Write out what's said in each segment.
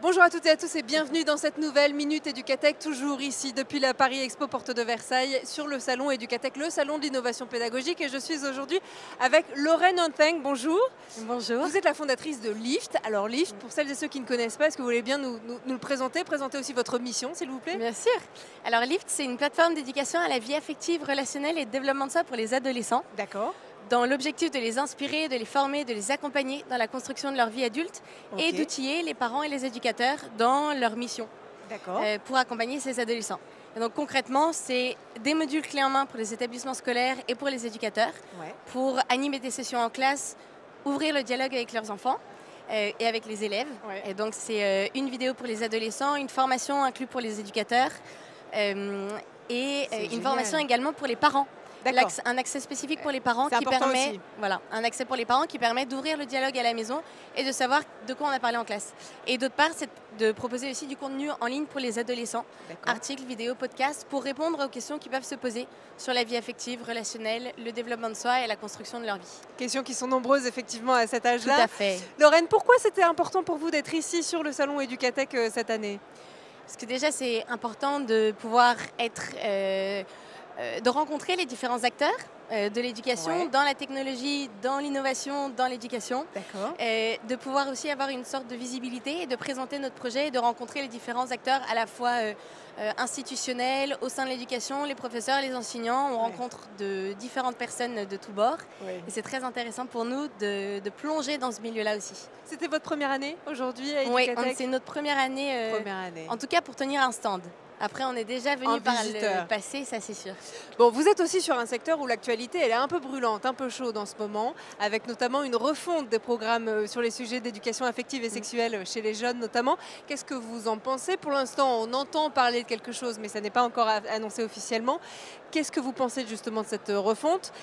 Bonjour à toutes et à tous et bienvenue dans cette nouvelle Minute Éducatech, toujours ici depuis la Paris Expo Porte de Versailles sur le salon Éducatech, le salon de l'innovation pédagogique. Et je suis aujourd'hui avec Lorraine Onteng. Bonjour. Bonjour. Vous êtes la fondatrice de Lift. Alors Lift, pour celles et ceux qui ne connaissent pas, est-ce que vous voulez bien nous le présenter aussi votre mission, s'il vous plaît? Bien sûr. Alors Lift, c'est une plateforme d'éducation à la vie affective, relationnelle et de développement de soi pour les adolescents. D'accord. Dans l'objectif de les inspirer, de les former, de les accompagner dans la construction de leur vie adulte et d'outiller les parents et les éducateurs dans leur mission pour accompagner ces adolescents. Et donc concrètement, c'est des modules clés en main pour les établissements scolaires et pour les éducateurs pour animer des sessions en classe, ouvrir le dialogue avec leurs enfants et avec les élèves. Et donc c'est une vidéo pour les adolescents, une formation inclue pour les éducateurs et une formation également pour les parents. Un accès spécifique pour les parents qui permet, un accès pour les parents qui permet d'ouvrir le dialogue à la maison et de savoir de quoi on a parlé en classe. Et d'autre part, c'est de proposer aussi du contenu en ligne pour les adolescents, articles, vidéos, podcasts, pour répondre aux questions qui peuvent se poser sur la vie affective, relationnelle, le développement de soi et la construction de leur vie. Questions qui sont nombreuses effectivement à cet âge-là. Tout à fait. Lorraine, pourquoi c'était important pour vous d'être ici sur le salon Éducatech cette année? Parce que déjà, c'est important de pouvoir être... de rencontrer les différents acteurs de l'éducation, dans la technologie, dans l'innovation, dans l'éducation. De pouvoir aussi avoir une sorte de visibilité et de présenter notre projet et de rencontrer les différents acteurs à la fois institutionnels, au sein de l'éducation, les professeurs, les enseignants. On rencontre de différentes personnes de tous bords. Et c'est très intéressant pour nous de plonger dans ce milieu-là aussi. C'était votre première année aujourd'hui à Éducatech? Oui, c'est notre première année, en tout cas pour tenir un stand. Après, on est déjà venu par le passé, ça c'est sûr. Bon, vous êtes aussi sur un secteur où l'actualité elle est un peu brûlante, un peu chaude en ce moment, avec notamment une refonte des programmes sur les sujets d'éducation affective et sexuelle chez les jeunes notamment. Qu'est-ce que vous en pensez? Pour l'instant, on entend parler de quelque chose, mais ça n'est pas encore annoncé officiellement. Qu'est-ce que vous pensez justement de cette refonte?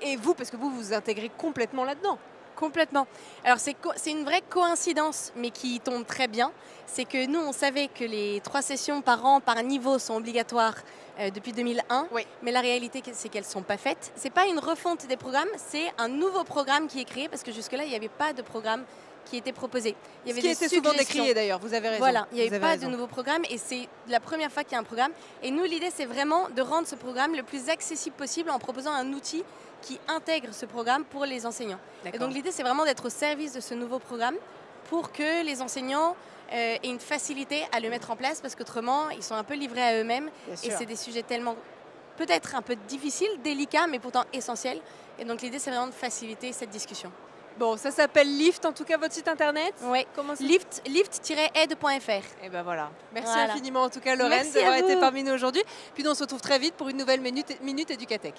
Et vous, parce que vous vous intégrez complètement là-dedans. Complètement. Alors c'est une vraie coïncidence, mais qui tombe très bien. C'est que nous, on savait que les 3 sessions par an, par niveau, sont obligatoires depuis 2001. Mais la réalité, c'est qu'elles ne sont pas faites. Ce n'est pas une refonte des programmes, c'est un nouveau programme qui est créé, parce que jusque-là, il n'y avait pas de programme qui était proposé. Il y avait Ce qui était souvent décrié d'ailleurs, vous avez raison. Voilà, il n'y avait pas de nouveau programme et c'est la première fois qu'il y a un programme. Et nous, l'idée, c'est vraiment de rendre ce programme le plus accessible possible en proposant un outil qui intègre ce programme pour les enseignants. Et donc l'idée, c'est vraiment d'être au service de ce nouveau programme pour que les enseignants aient une facilité à le mettre en place, parce qu'autrement, ils sont un peu livrés à eux-mêmes. Et c'est des sujets tellement peut-être un peu difficiles, délicats, mais pourtant essentiels. Et donc l'idée, c'est vraiment de faciliter cette discussion. Bon, ça s'appelle Lift, en tout cas votre site internet? Oui, lift-aide.fr. Et ben voilà. Merci infiniment en tout cas Lorraine d'avoir été parmi nous aujourd'hui. Puis nous on se retrouve très vite pour une nouvelle Minute Éducatech.